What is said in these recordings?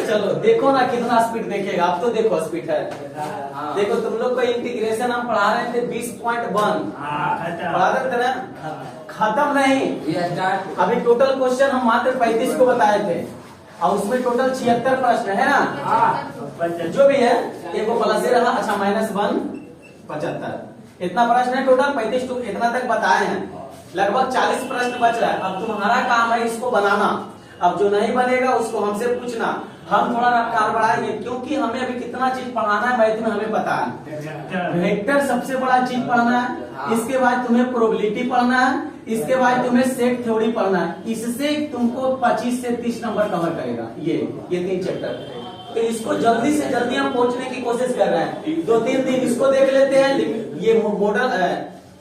चलो देखो ना कितना स्पीड देखेगा। अब तो देखो स्पीड है। देखो तुम लोग को इंटीग्रेशन हम पढ़ा रहे थे 20.1 पढ़ा रहे थे ना, खत्म नहीं। अभी टोटल क्वेश्चन हम मात्र 35 को बताए थे और उसमें टोटल 76 प्रश्न है ना, जो भी है एक वो प्लस ही रहा। अच्छा -1 75 इतना प्रश्न है टोटल 35 टू इतना तक बताए हैं। लगभग 40 प्रश्न बच रहा है। अब तुम्हारा काम है इसको बनाना। अब जो नहीं बनेगा उसको हमसे पूछना, हम थोड़ा रफ्तार बढ़ाएंगे क्योंकि हमें अभी कितना चीज पढ़ाना है मैथ में हमें पता है। वेक्टर सबसे बड़ा चीज पढ़ना है, इसके बाद तुम्हें प्रोबेबिलिटी पढ़ना है, इसके बाद तुम्हें सेट थ्योरी पढ़ना है। इससे तुमको 25 से 30 नंबर कवर करेगा ये 3 चैप्टर। तो इसको जल्दी से जल्दी हम पहुंचने की कोशिश कर रहे हैं। 2-3 दिन इसको देख लेते हैं। ये मॉडल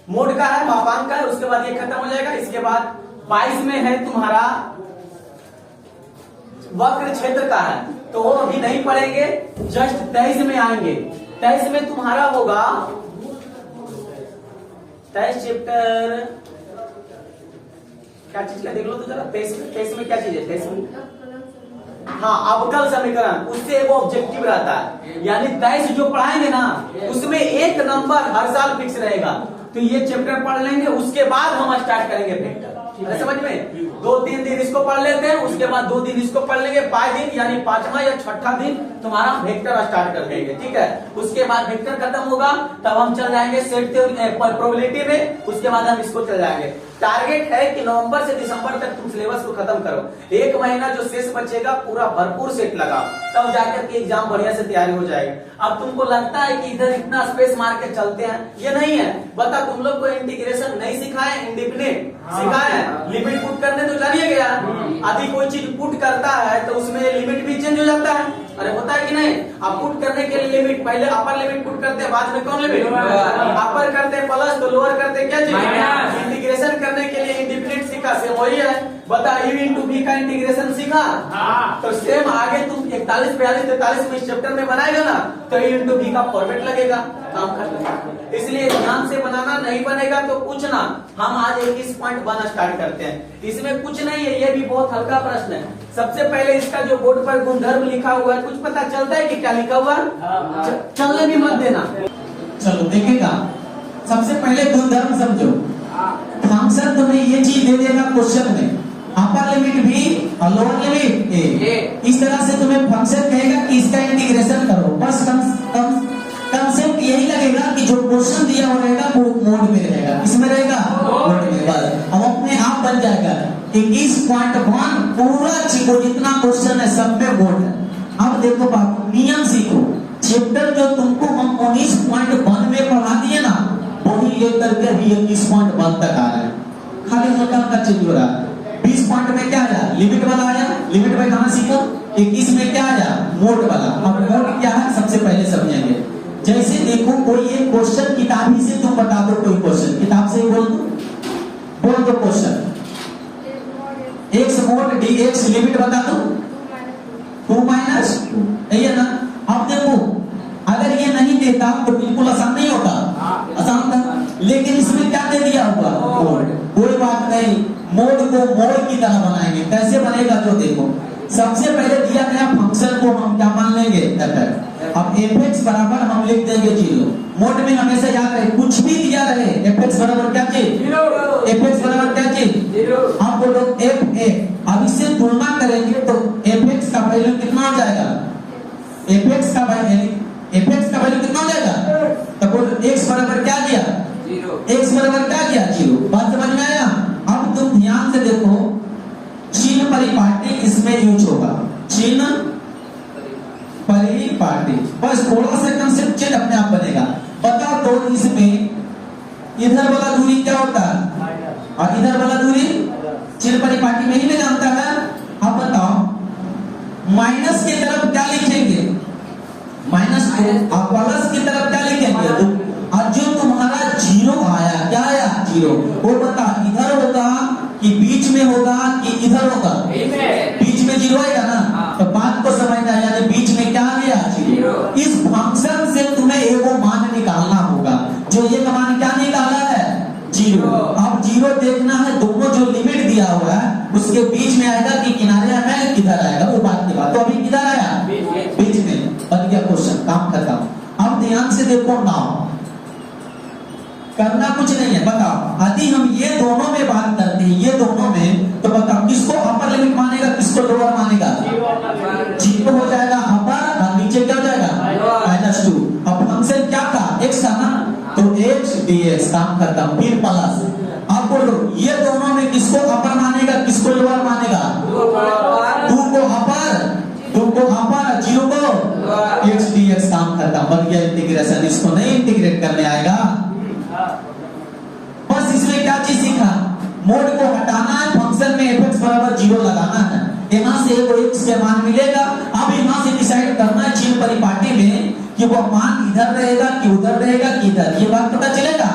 मोड का है, मापांक का है, उसके बाद ये खत्म हो जाएगा। इसके बाद 22 में है तुम्हारा वक्र क्षेत्र का है, तो वो अभी नहीं पढ़ेंगे, जस्ट 23 में आएंगे। 23 में तुम्हारा होगा 23 चैप्टर क्या चीज का देख लो तो जरा। 23 में क्या चीज है? 23 में हाँ अवकल समीकरण, उससे वो ऑब्जेक्टिव रहता है। यानी 23 जो पढ़ाएंगे ना उसमें एक नंबर हर साल फिक्स रहेगा। तो ये चैप्टर पढ़ लेंगे, उसके बाद हम स्टार्ट करेंगे वेक्टर। समझ में? 2-3 दिन इसको पढ़ लेते हैं, उसके बाद 2 दिन इसको पढ़ लेंगे। 5 दिन यानी 5वां या 6ठा दिन तुम्हारा वेक्टर स्टार्ट कर देंगे, ठीक है। उसके बाद वेक्टर खत्म होगा तब हम चल जाएंगे सेट थ्योरी प्रोबेबिलिटी में। उसके बाद हम इसको चल जाएंगे। टारगेट है कि नवंबर से दिसंबर तक तुम सिलेबस को खत्म करो। 1 महीना जो शेष बचेगा पूरा भरपूर सेट लगाओ, तब जाकर के एग्जाम बढ़िया से तैयारी हो जाएगी। अब तुमको लगता है कि इधर इतना स्पेस मार के चलते हैं, ये नहीं है। बता तुम लोग को इंटीग्रेशन नहीं सिखाए, इंडिपेंडेंट सिखाए, लिमिट पुट करने तो जानिए गया। आदि कोई चीज पुट करता है तो उसमें लिमिट भी चेंज हो जाता है। अरे होता है कि नहीं? अब पुट करने के लिए लिमिट पहले अपर लिमिट पुट करते हैं, बाद में कौन लिमिट? अपर करते हैं प्लस, तो लोअर करते क्या चीज? इंटीग्रेशन करने के लिए इंडिपेंडेंट सीखा, सेम वही है। बता u इंटू बी का इंटीग्रेशन सीखा, तो सेम आगे तुम 41, 42, 43 में इस चैप्टर में बनाएगा ना, तो u इंटू बी का फॉर्मेट लगेगा, काम खत्म। इसलिए ध्यान से बनाना, नहीं बनेगा तो पूछना। हम आज 21.1 स्टार्ट करते हैं। इसमें कुछ नहीं है, ये भी बहुत हल्का प्रश्न है। सबसे पहले इसका जो बोर्ड पर गुणधर्म लिखा हुआ है, कुछ पता चलता है कि क्या लिखा हुआ? चलने भी मत देना। चलो देखेगा। सबसे पहले गुणधर्म समझो। फंक्शन तुम्हें ये चीज दे देगा क्वेश्चन में, अपर लिमिट भी और लोअर लिमिट ए। इस तरह से तुम्हें फंक्शन कहेगा कि इसका इंटीग्रेशन करो। बस कंसेप्ट यही लगेगा कि जो क्वेश्चन दिया हुआ रहेगा वो मोड में रहेगा। किसमें रहेगा? मोड में। बस अब अपने आप बन जाएगा 21.1 पूरा चीको जितना क्वेश्चन है सब में मोड है। अब देखो बात, नियम सीखो। चैप्टर जो तुमको हम 19.1 में पढ़ा दिए ना, वही लेकर के 21.1 तक आ रहा है। खाली मोटा का चेंज हो रहा है। 20 पॉइंट में क्या आया? लिमिट वाला आया। लिमिट में कहां सीखो? 21 में क्या आया? मोड वाला। अब मोड क्या है सबसे पहले समझेंगे। जैसे देखो कोई एक क्वेश्चन किताबी से तुम बता दो, कोई क्वेश्चन किताब से बोल दो question. x mode dx limit बता दो 2 - 2 है ना। अब देखो अगर ये नहीं देता तो बिल्कुल आसान नहीं होता, आसान था। लेकिन इसमें क्या दे दिया हुआ? मोड। कोई बात नहीं, मोड को मोड की तरह बनाएंगे। कैसे बनेगा जो देखो। सबसे पहले दिया गया फंक्शन को हम क्या मान लेंगे? f। अब fx बराबर हम लिख देंगे 0। मोड में हमेशा याद रहे कुछ भी दिया रहे fx बराबर क्या चीज? 0। fx बराबर क्या चीज? 0। अब बोलो fa। अब इससे तुलना करेंगे तो fx का वैल्यू कितना हो जाएगा? fx का वैल्यू कितना हो जाएगा? तो बोलो x बराबर क्या दिया? 0। x बराबर क्या दिया? 0। बात समझ में आया? अब तुम ध्यान से देखो, चिन्ह परिपाटी इसमें यूज होगा। चिन्ह परिपाटी, बस थोड़ा सा कंसेप्ट चेंज अपने आप बनेगा। बता दो इसमें इधर वाला दूरी क्या होता है और इधर वाला दूरी चिन्ह परिपाटी में ही में जानता है। अब बताओ माइनस की तरफ क्या लिखेंगे? माइनस को। और प्लस की तरफ क्या लिखेंगे? और जो तुम्हारा 0 आया, क्या आया? 0, वो बता इधर होगा कि बीच में होगा कि इधर होगा? बीच में 0 आएगा ना। तो बात को समझना, यानी बीच में क्या आ गया? 0। इस फंक्शन से तुम्हें एगो मान निकालना होगा। जो ये मान क्या निकाला है? 0। अब 0 देखना है, दोनों जो लिमिट दिया हुआ है उसके बीच में आएगा कि किनारे में किधर आएगा, वो बात की बात। तो अभी किधर आया? खत्म। अब ध्यान से देखो नाउ, करना कुछ नहीं है, बताओ यदि हम ये दोनों में बात करते हैं, ये दोनों में, तो बताओ किसको अपर लिमिट मानेगा, किसको लोअर मानेगा? जीरो हो जाएगा अपर और नीचे क्या हो जाएगा? -2। अब फंक्शन क्या था? x था ना, तो x dx काम खत्म, फिर प्लस। अब बोलो ये दोनों में किसको अपर मानेगा, किसको लोअर मानेगा? 2 को अपर, 2 को अपर, 0 को x dx काम खत्म, बन गया इंटीग्रेशन। इसको नहीं इंटीग्रेट करने आएगा। बस इसमें क्या चीज सीखा? मोड को हटाना है, फंक्शन में fx बराबर 0 लगाना है, यहाँ से वो x के मान मिलेगा। अब यहाँ से डिसाइड करना है चिन्ह परिपाटी में कि वो मान इधर रहेगा कि उधर रहेगा कि इधर, ये बात पता चलेगा।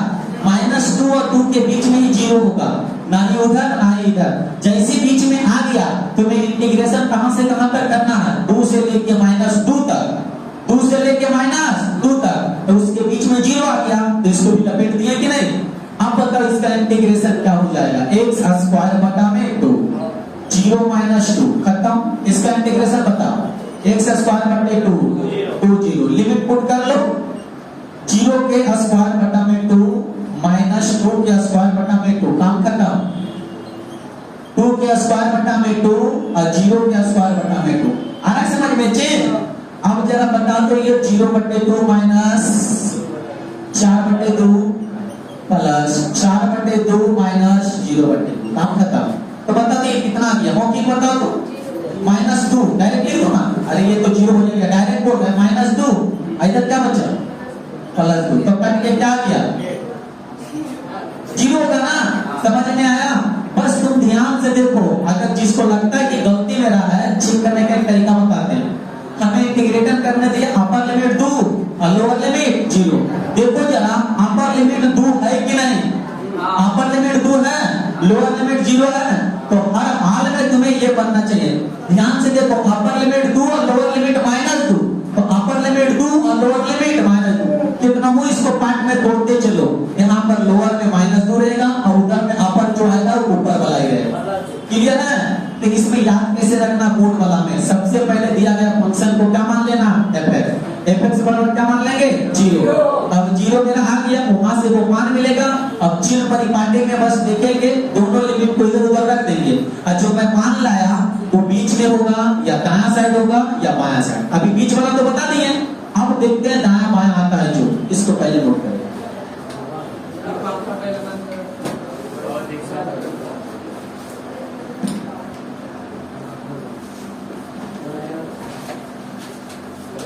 -2 और 2 के बीच में ही 0 होगा, ना ही उधर ना ही इधर। जैसे बीच में आ गया तो मैं इंटीग्रेशन कहां से कहां तक करना है? 2 से लेके -2 तक, 2 से लेके -2 तक, तो उसके बीच में 0 आ गया, तो इसको भी लपेट दिया कि नहीं? अब बताओ इसका इंटीग्रेशन क्या हो जाएगा? x² बटा में 2, 0 -2 खत्म। इसका इंटीग्रेशन बताओ, x² बटे 2, 2 0, लिमिट पुट कर लो, 0 के स्क्वायर बटा में 2 -2 के स्क्वायर बटा में 2, काम खत्म। 2 के स्क्वायर बटा में 2 और 0 के स्क्वायर बटा में 2, आ रहा है समझ में चेंज? अब जरा बता दो ये 0 बटे 2 माइनस 4 बटे 2 प्लस 4 बटे 2 माइनस 0 बटे 2, काम खत्म। तो बता दो कितना आ गया? मौखिक बताओ तो, -2 डायरेक्ट लिख दो ना, अरे ये तो 0 हो जाएगा, डायरेक्ट बोल रहे हैं -2, इधर क्या बचा? +2, तो करके क्या आ गया? 0 होगा ना, समझ में आया? बस तुम ध्यान से देखो, अगर जिसको लगता है कि गलती मेरा है, ठीक करने का तरीका बताते हैं। हमें इंटीग्रेशन करने दिया, अपर लिमिट 2 और लोअर लिमिट 0। देखो जरा अपर लिमिट 2 है कि नहीं? अपर लिमिट 2 है, लोअर लिमिट 0 है, तो हर हाल में तुम्हें ये बनना चाहिए। ध्यान से देखो, अपर लिमिट 2 और लोअर लिमिट -2, तो अपर लिमिट 2 और लोअर लिमिट -2, कितना हो इसको पार्ट में तोड़ते चलो। यहाँ पर लोअर में -2 रहेगा और उधर में अपर जो आएगा वो ऊपर वाला ही रहेगा। क्लियर है? तो इसमें याद कैसे रखना? बोर्ड वाला में सबसे पहले दिया गया फंक्शन को क्या मान लेना? fx बराबर क्या मान लेंगे? 0। अब 0 मेरा आ गया, वहां से वो मान मिलेगा। अब चिन्ह परिपाटी में बस देखेंगे, दोनों लिमिट को इधर उधर रख देंगे, और जो मैं मान लाया वो बीच में होगा या दायां साइड होगा या बायां साइड। अभी बीच वाला तो बता दिए, अब देखते हैं दायां बायां आता है जो, इसको पहले नोट करें।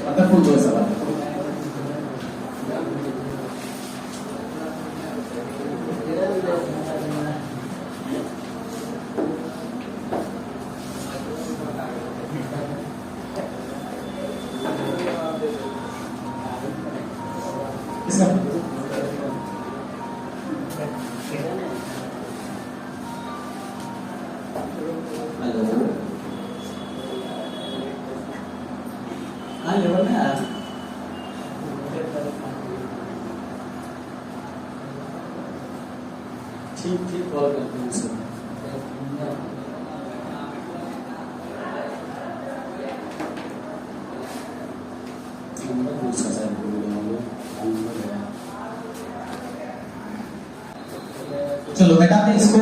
अगर कोई जो सवाल ठीक कॉल करते हैं सर। चलो बेटा इसको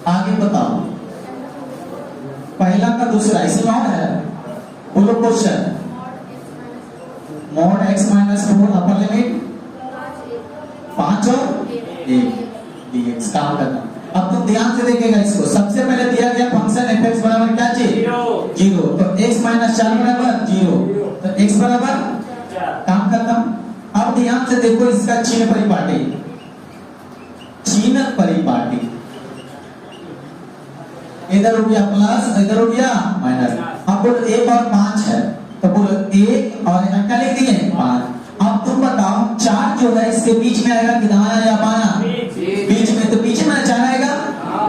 आगे बताओ, पहला का दूसरा इसमें और है, बोलो question. mod x - 4 upper limit 5 और 1 dx, काम करना। अब तुम ध्यान से देखेगा इसको, सबसे पहले दिया गया फंक्शन fx बराबर क्या चीज? 0, तो x - 4 बराबर 0, तो x बराबर काम खत्म। अब ध्यान से देखो इसका चिन्ह परिपाटी, चिन्ह परिपाटी इधर हो गया प्लस, इधर हो गया माइनस। अब बोलो 1 और 5 है, तो बोलो 1 और क्या लिख दिए? 5। अब तुम बताओ 4 जो है इसके बीच में आएगा कि दायां या बायां? बीच में, तो बीच में 4 आएगा।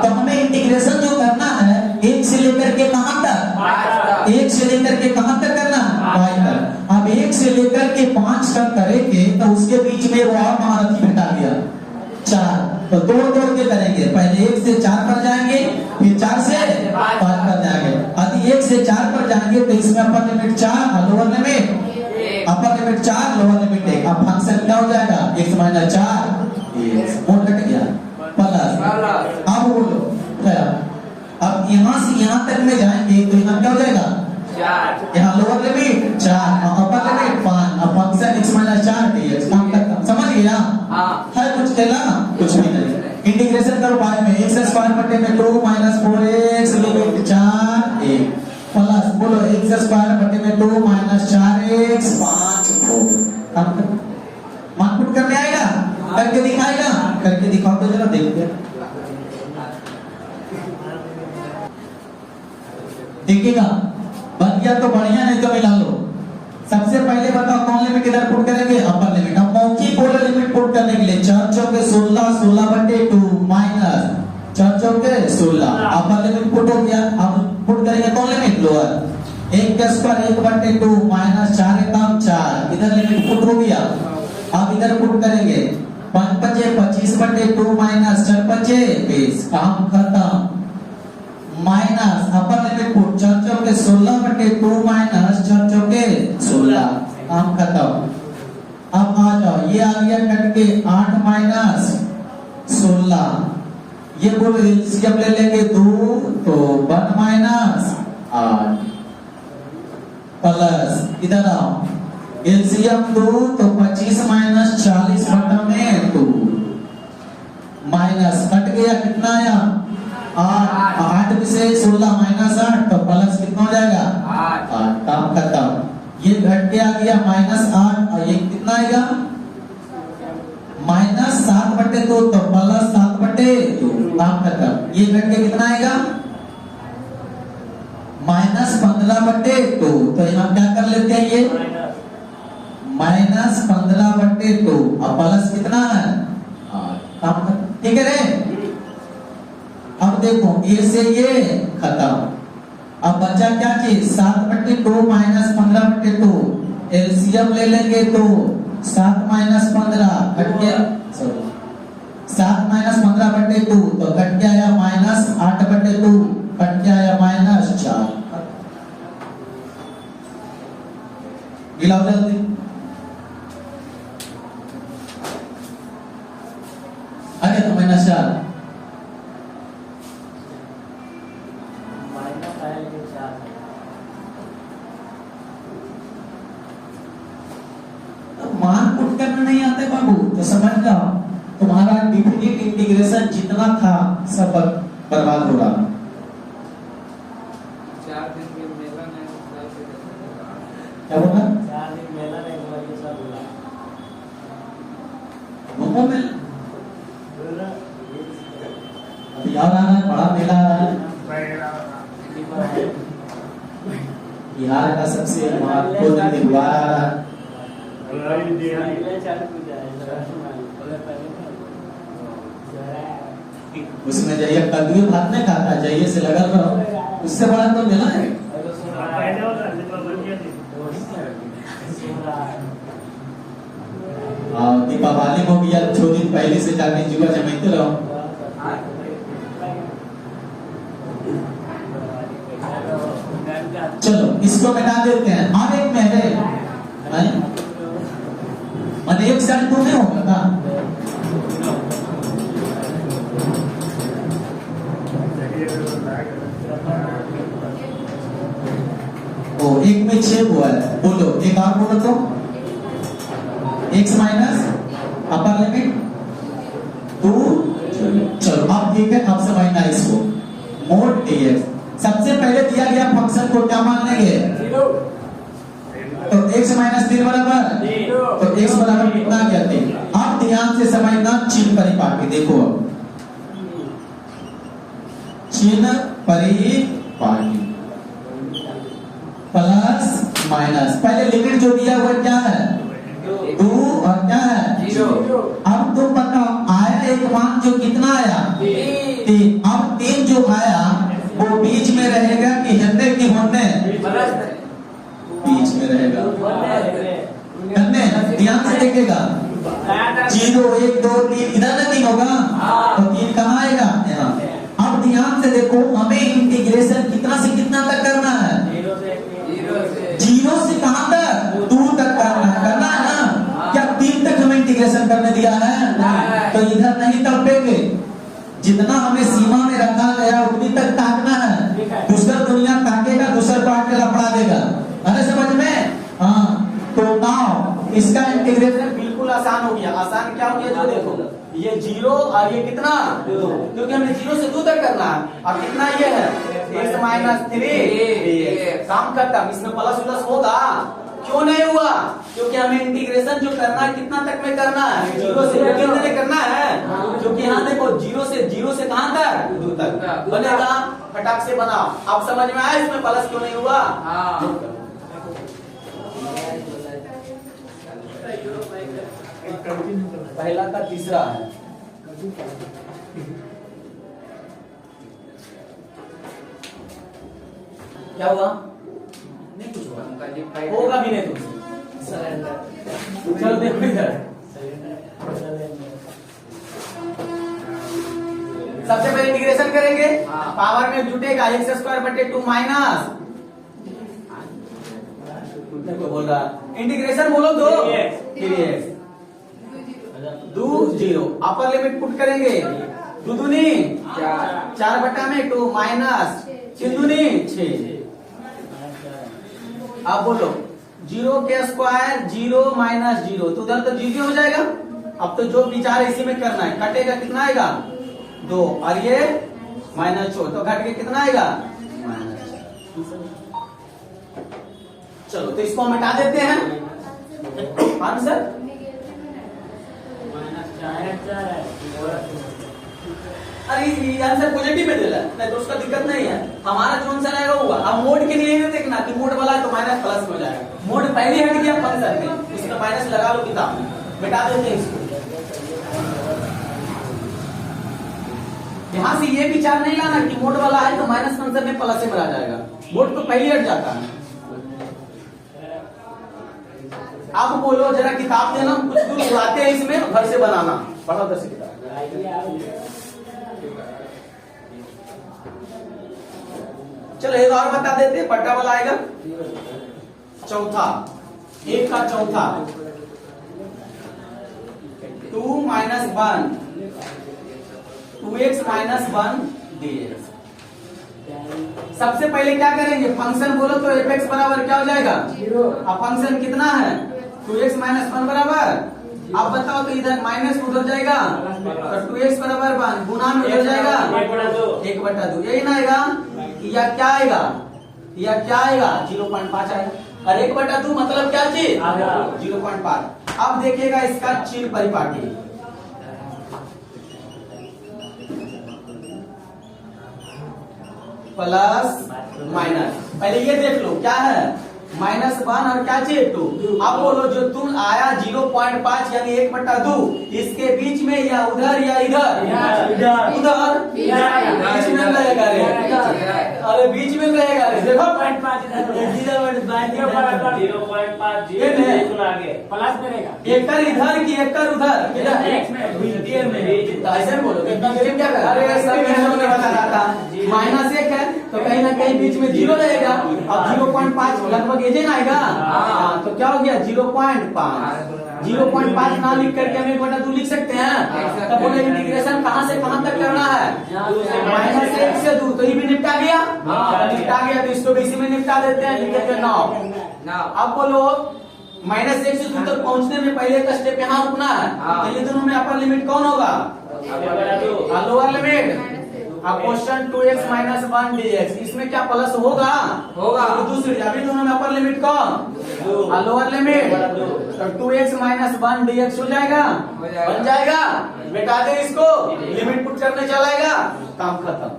तो हमें इंटीग्रेशन जो करना है 1 से लेकर के कहां तक? 1 से लेकर के कहां तक करना है? 5 तक। से लेकर के 5 तक करेंगे तो उसके बीच में वो और महारथी घटा गया 4, तो तोड़ के करेंगे। पहले 1 से 4 पर जाएंगे, फिर 4 से 5 पर जाएंगे। यदि 1 से 4 पर जाएंगे तो इसमें अपर लिमिट 4 और lower limit, upper limit 4 lower limit 1। अब फंक्शन क्या हो जाएगा, x माइनस 4 मोड घट गया प्लस। अब बोलो अब यहाँ से यहाँ तक में जाएंगे तो यहाँ क्या हो जाएगा 4, यहाँ लोअर लिमिट 4 और अपर लिमिट 5। अब फंक्शन x माइनस 4 dx काम करता, समझ गया? है कुछ कहला कुछ भी नहीं। इंटीग्रेशन करो बाद में x स्क्वायर बटे में 2 माइनस 4x लिमिट 4 1 प्लस बोलो x स्क्वायर बटे में 2 माइनस 4x 5 4। काम करो, मानपुट करने आएगा, करके दिखाएगा, करके दिखाओ तो जरा देखते देखिएगा। बन गया तो बढ़िया, नहीं तो मिला लो। सबसे पहले बताओ कौन लिमिट इधर पुट करेंगे, अपर लिमिट। अब मौखिक पोलर लिमिट पुट करने के लिए 4 चौके 16 16 बटे 2 माइनस 4 चौके 16 अपर लिमिट पुट हो गया। अब पुट करेंगे कौन लिमिट, लोअर। 1 का स्क्वायर 1 बटे 2 माइनस 4 एकम 4, इधर लिमिट पुट हो गया। अब इधर पुट करेंगे 5 पचे 25 बटे 2 माइनस 4 पचे 20, काम खत्म। माइनस अपर लिमिट पुट 4 चौके 16 बटे 2 माइनस 4 चौके 16, काम खत्म। अब आ जाओ, ये आ गया कट के 8 माइनस 16, ये बोलो एलसीएम ले लेंगे 2 तो 1 माइनस 8 प्लस इधर आओ एलसीएम 2 तो 25 माइनस 40 बटा में 2 माइनस कट गया, कितना आया 8, 8 में से 16 माइनस 8 तो प्लस कितना हो जाएगा 8, काम खत्म। ये घट के आ गया माइनस 8 और ये कितना आएगा माइनस 7 बटे 2 तो प्लस 7 बटे 2, काम खत्म। ये घट के कितना आएगा माइनस 15 बटे 2, तो यहाँ क्या कर लेते हैं ये माइनस 15 बटे 2 और प्लस कितना है 8, काम खत्म। ठीक है रे। अब देखो ये से ये खत्म। अब बचा क्या चीज 7 बटे 2 माइनस 15 बटे 2, एलसीएम ले लेंगे तो 7 माइनस 15 घट गया, 7 माइनस 15 बटे 2 तो घट के आया माइनस 8 बटे 2, घट के आया माइनस 4। गिलाओ जल्दी, आ गया तो माइनस 4। मान पुट करना नहीं आते बाबू तो समझ जाओ तुम्हारा डिफिनिट इंटीग्रेशन जितना था सब बर्बाद हो रहा। 4 दिन में मेला नहीं क्या बोला 4 दिन मेला नहीं हुआ, ये सब बोला मोमो में अभी याद आ रहा है, बड़ा मेला आ रहा है बिहार का सबसे महत्वपूर्ण त्योहार आ रहा है। उसमें जाइए कद्दू भात नहीं खाता, जाइए से लगल रहो, उससे बड़ा तो मिला है। दीपावली हो गया 6 दिन पहले से जाके जुआ जमाते रहो। चलो इसको मिटा देते हैं। और एक में है मैंने एक साल तो नहीं होगा ना, ओ एक में 6 हुआ है, बोलो एक और बोलो तो x माइनस अपर लिमिट 2। चलो अब ठीक है, अब समझना इसको मोड dx। सबसे पहले दिया गया फंक्शन को क्या मान लेंगे तो x माइनस 3 बराबर, तो x बराबर कितना गया 3। अब ध्यान से समझना चिन्ह परिपाटी, देखो चिन्ह परिपाटी प्लस माइनस, पहले लिमिट जो दिया हुआ क्या है 2 और क्या है 0। अब तुम बताओ आया एक मान जो कितना आया 3। अब 3 जो आया वो बीच में रहेगा कि हिलने की होने, बीच में रहेगा। करने ध्यान से देखेगा 0 1 2 3 इधर ना 3 होगा तो 3 कहाँ आएगा यहाँ। अब ध्यान से देखो हमें इंटीग्रेशन कितना से कितना तक करना है 0 से कहां तक 2 तक करना है ना। क्या 3 तक हमें इंटीग्रेशन करने दिया है तो इधर नहीं तड़पेंगे। जितना हमें सीमा में रखा गया उतनी तक ताकना है। दूसरा दुनिया ताकेगा दूसरा पार्ट का लपड़ा देगा। अरे समझ में हाँ। तो नाउ इसका इंटीग्रेशन बिल्कुल आसान हो गया। आसान क्या हो गया जो देखो ये 0 और ये कितना 2 क्योंकि हमें 0 से 2 तक करना है। और कितना ये है x माइनस 3 काम खत्म। इसमें प्लस प्लस होगा क्यों नहीं हुआ क्योंकि हमें इंटीग्रेशन जो करना है कितना तक में करना है 0 से कितने करना है क्योंकि यहाँ देखो 0 से कहां तक 2 तक बनेगा। फटाक से बनाओ। अब समझ में आया इसमें प्लस क्यों नहीं हुआ। पहला का तीसरा है क्या हुआ नहीं कुछ हुआ होगा भी नहीं तुमसे। चलो देखो इधर सबसे पहले इंटीग्रेशन करेंगे पावर में जुटेगा x स्क्वायर बटे 2 माइनस देखो बोल रहा इंटीग्रेशन बोलो 2 3x 2 0 अपर लिमिट पुट करेंगे 2 दूनी 4 बटा में 2 माइनस 6 दूनी 6। आप बोलो 0 के स्क्वायर 0 माइनस 0 तो उधर तो 0 हो जाएगा। अब तो जो विचार इसी में करना है कटेगा कितना आएगा 2 और ये माइनस 4 तो घट के कितना आएगा चलो तो इसको हम हटा देते हैं आंसर अरे ये आंसर पॉजिटिव में दिला नहीं तो उसका दिक्कत नहीं है। हमारा जो आंसर आएगा हुआ। अब मोड के लिए नहीं देखना कि मोड वाला है तो माइनस प्लस हो जाएगा। मोड पहले हट गया फंक्शन में इसका माइनस लगा लो किताब में मिटा देते हैं इसको। यहाँ से ये विचार नहीं लाना कि मोड वाला है तो माइनस फंक्शन में प्लस में आ जाएगा। मोड तो पहले हट जाता है। आप बोलो जरा किताब देना कुछ दूर उड़ाते हैं इसमें घर से बनाना पढ़ा 10 किताब। चलो एक और बता देते हैं बट्टा वाला आएगा चौथा 1 का चौथा 2 माइनस 1 2x माइनस 1 dx। सबसे पहले क्या करेंगे फंक्शन बोलो तो f(x) बराबर क्या हो जाएगा 0। अब फंक्शन कितना है 2x माइनस 1 बराबर। अब बताओ तो इधर माइनस उधर जाएगा तो 2x बराबर 1 गुना में उधर जाएगा 1/2 यही ना आएगा या क्या आएगा 0.5 आएगा। और 1/2 मतलब क्या चीज 0.5। अब देखिएगा इसका चिन्ह परिपाटी प्लस माइनस। पहले ये देख लो क्या है -1 और क्या चाहिए 2। अब बोलो जो तुम आया 0.5 यानी 1/2 इसके बीच में या उधर या इधर उधर बीच में रहेगा रे। अरे बीच में रहेगा रे देखो 0.5 प्लस में रहेगा एकड़ इधर की एकड़ उधर ऐसे बोलो क्या कर अरे बता रहा था -1 है तो कहीं ना कहीं बीच में 0 रहेगा। अब 0.5 लगभग ये ना आएगा तो क्या हो गया 0.5 ना लिख करके हम 1/2 लिख सकते हैं। तब बोले इंटीग्रेशन कहां से कहां तक करना है -1 से 2 तो ये भी निपटा गया तो इसको भी इसी में निपटा देते हैं लिखेंगे 9। अब बोलो -1 से 2 तक पहुंचने में पहले का स्टेप यहाँ रुकना है तो ये दोनों में अपर लिमिट कौन होगा लोअर लिमिट। अब क्वेश्चन 2x माइनस 1 dx इसमें क्या प्लस होगा तो दूसरी अभी दोनों में अपर लिमिट कौन लोअर लिमिट तो 2x माइनस 1 dx हो जाएगा बन जाएगा। बेटा दे इसको लिमिट पुट करने चलाएगा काम खत्म।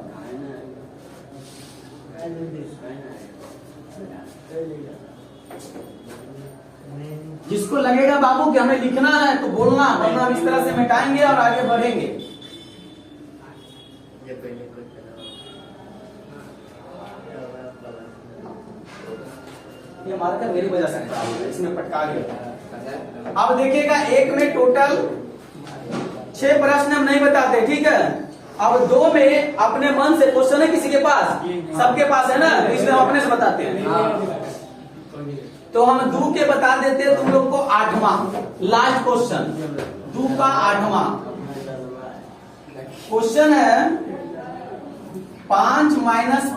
जिसको लगेगा बाबू कि हमें लिखना है तो बोलना वरना हम इस तरह से मिटाएंगे और आगे बढ़ेंगे। ये मार्कर मेरी वजह से इसमें पटका गया। अब देखिएगा एक में टोटल 6 प्रश्न हम नहीं बताते, ठीक है। अब 2 में अपने मन से क्वेश्चन है किसी के पास, सबके पास है ना, इसलिए हम अपने से बताते हैं। तो हम 2 के बता देते हैं तुम लोग को 8वां लास्ट क्वेश्चन, 2 का 8वां क्वेश्चन है 5 -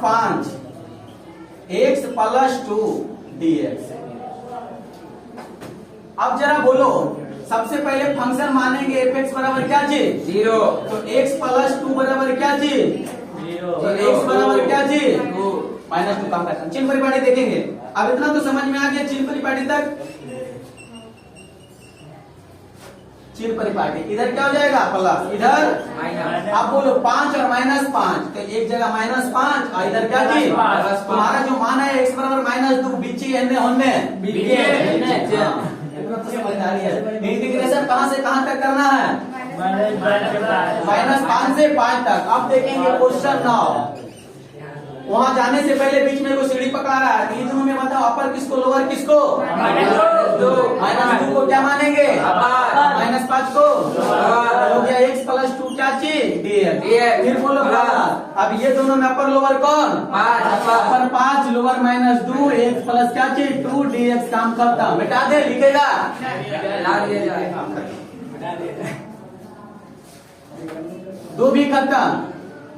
5 x + 2 dx। अब जरा बोलो, सबसे पहले फंक्शन मानेंगे f(x) बराबर क्या चीज 0, तो x + 2 बराबर क्या चीज 0, तो x बराबर क्या चीज 2 -2 काम करता है। चिन्ह परिपाटी देखेंगे। अब इतना तो समझ में आ गया चिन्ह परिपाटी तक। चिन्ह परिपाटी इधर क्या हो जाएगा प्लस, इधर आप बोलो 5 और -5, तो एक जगह -5 और इधर क्या चीज तुम्हारा जो मान है x बराबर -2 बीची है होने तो समझ आ रही है। इंटीग्रेशन कहां से कहां तक करना है -5 से 5 तक। अब देखेंगे क्वेश्चन 9, वहां जाने से पहले बीच में कोई सीढ़ी पकड़ा रहा है, तो दोनों में बताओ अपर किसको लोअर किसको -2 को क्या मानेंगे -5 को हो गया x + 2 क्या चीज dx। फिर बोलो अब ये दोनों में अपर लोअर कौन अपर 5 लोअर -2 x + क्या चीज 2 dx। काम खत्म, मिटा दे लिखेगा 2 भी खत्म।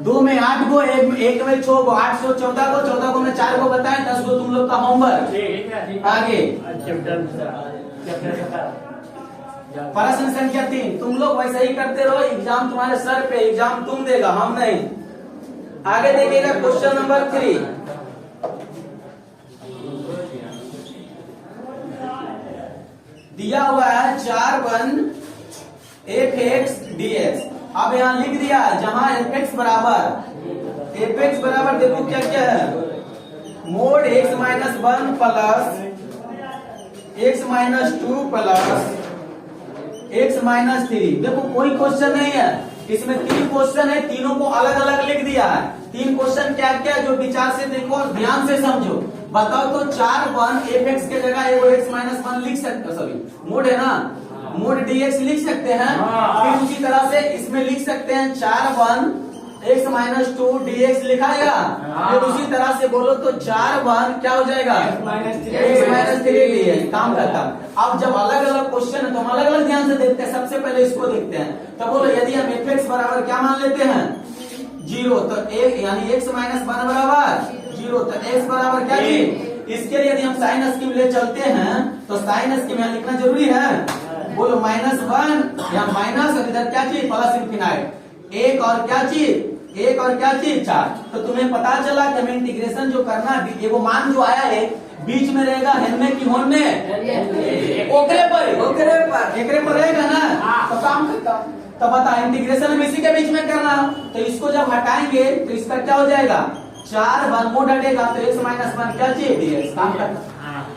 2 में 8 को, एक में 6 को, 8 को 14 को, 14 को मैं 4 को बताएं, 10 को तुम लोग का होमवर्क। आगे प्रश्न संख्या 3, तुम लोग वैसे ही करते रहो, एग्जाम तुम्हारे सर पे, एग्जाम तुम देगा हम नहीं। आगे देखिएगा क्वेश्चन नंबर 3, दिया हुआ है 4 f(x) dx। अब यहाँ लिख दिया जहां f(x) बराबर देखो क्या क्या है, mode x - 1 plus x - 2 plus x - 3। देखो कोई क्वेश्चन नहीं है इसमें, 3 क्वेश्चन है, तीनों को अलग अलग लिख दिया है। 3 क्वेश्चन क्या क्या जो विचार से देखो और ध्यान से समझो। बताओ तो 4 f(x) के जगह x - 1 लिख सकते, सॉरी मोड है ना, मोड dx लिख सकते हैं। फिर उसी तरह से इसमें लिख सकते हैं 4 x - 2 dx लिखाएगा। फिर उसी तरह से बोलो तो 4 क्या हो जाएगा x - 3 dx। काम करता। अब जब अलग अलग क्वेश्चन है तो हम अलग अलग ध्यान से देखते हैं। सबसे पहले इसको देखते हैं, तो बोलो यदि हम f(x) बराबर क्या मान लेते हैं 0, तो यानी x - 1 बराबर 0, तो x बराबर क्या चीज। इसके लिए यदि हम साइन स्कीम ले चलते हैं तो साइन स्कीम यहाँ लिखना जरूरी है। बोलो -1 या माइनस और इधर क्या चीज प्लस इनफिनाइट, एक और क्या चीज 4। तो तुम्हें पता चला कि हमें इंटीग्रेशन जो करना है, वो मान जो आया है बीच में रहेगा हेलने की होने ओकरे पर रहेगा ना, तो काम करता। तो बता इंटीग्रेशन हम इसी के बीच में करना, तो इसको जब हटाएंगे तो इसका क्या हो जाएगा 4 मोड हटेगा, तो x - 1 क्या चीज dx। काम करता।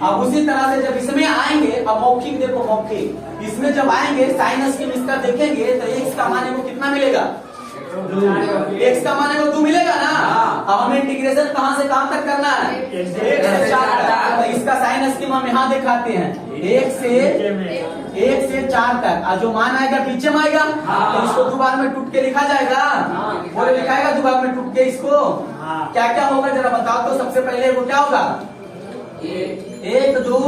अब उसी तरह से जब इसमें आएंगे, अब मौखिक देखो, मौखिक इसमें जब आएंगे साइन स्कीम इसका देखेंगे तो x का मान को कितना मिलेगा x का मान को 2 मिलेगा ना। अब हमें इंटीग्रेशन कहां से कहां तक करना है 1 से 4 तक। तो इसका साइन स्कीम हम यहाँ दिखाते हैं 1 से 4 तक। और जो मान आएगा पीछे में आएगा, तो इसको 2 बार में टूट के लिखा जाएगा, वो लिखाएगा 2 बार में टूट के। इसको क्या क्या होगा जरा बताओ तो। सबसे पहले वो क्या होगा 1 2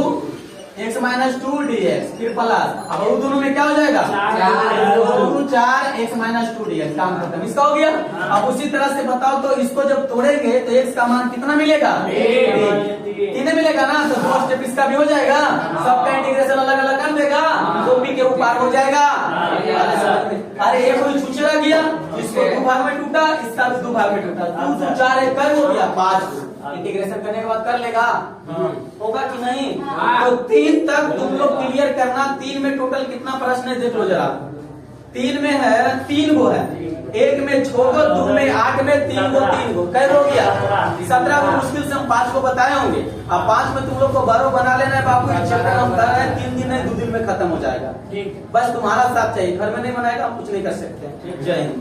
x - 2 dx, फिर प्लस, अब वो दोनों में क्या हो जाएगा 4 x - 2 dx। काम खत्म, इसका हो गया। अब उसी तरह से बताओ तो इसको जब तोड़ेंगे तो x का मान कितना मिलेगा 3 मिलेगा ना। तो 2 स्टेप इसका भी हो जाएगा, सबका इंटीग्रेशन अलग अलग कर देगा, 2 p के ऊपर हो जाएगा। अरे ये कोई छुछड़ा गया, इसको 2 भाग में टूटा, इसका भी 2 भाग में टूटा, 2 2 4 1 कर हो गया 5। इंटीग्रेशन करने के बाद कर लेगा, होगा कि नहीं। तो 3 तक तुम लोग क्लियर करना। 3 में टोटल कितना प्रश्न है देख लो जरा। 3 में है 3 गो है, 1 में 6 गो, 2 में 8 में 3 गो कै हो गया 17 गो। मुश्किल से हम 5 को बताए होंगे। अब 5 में तुम लोग को 12 बना लेना है बाबू। चैप्टर हम कर रहे हैं 3 दिन नहीं 2 दिन में खत्म हो जाएगा। बस तुम्हारा साथ चाहिए, घर में नहीं बनाएगा हम कुछ नहीं कर सकते। जय हिंद।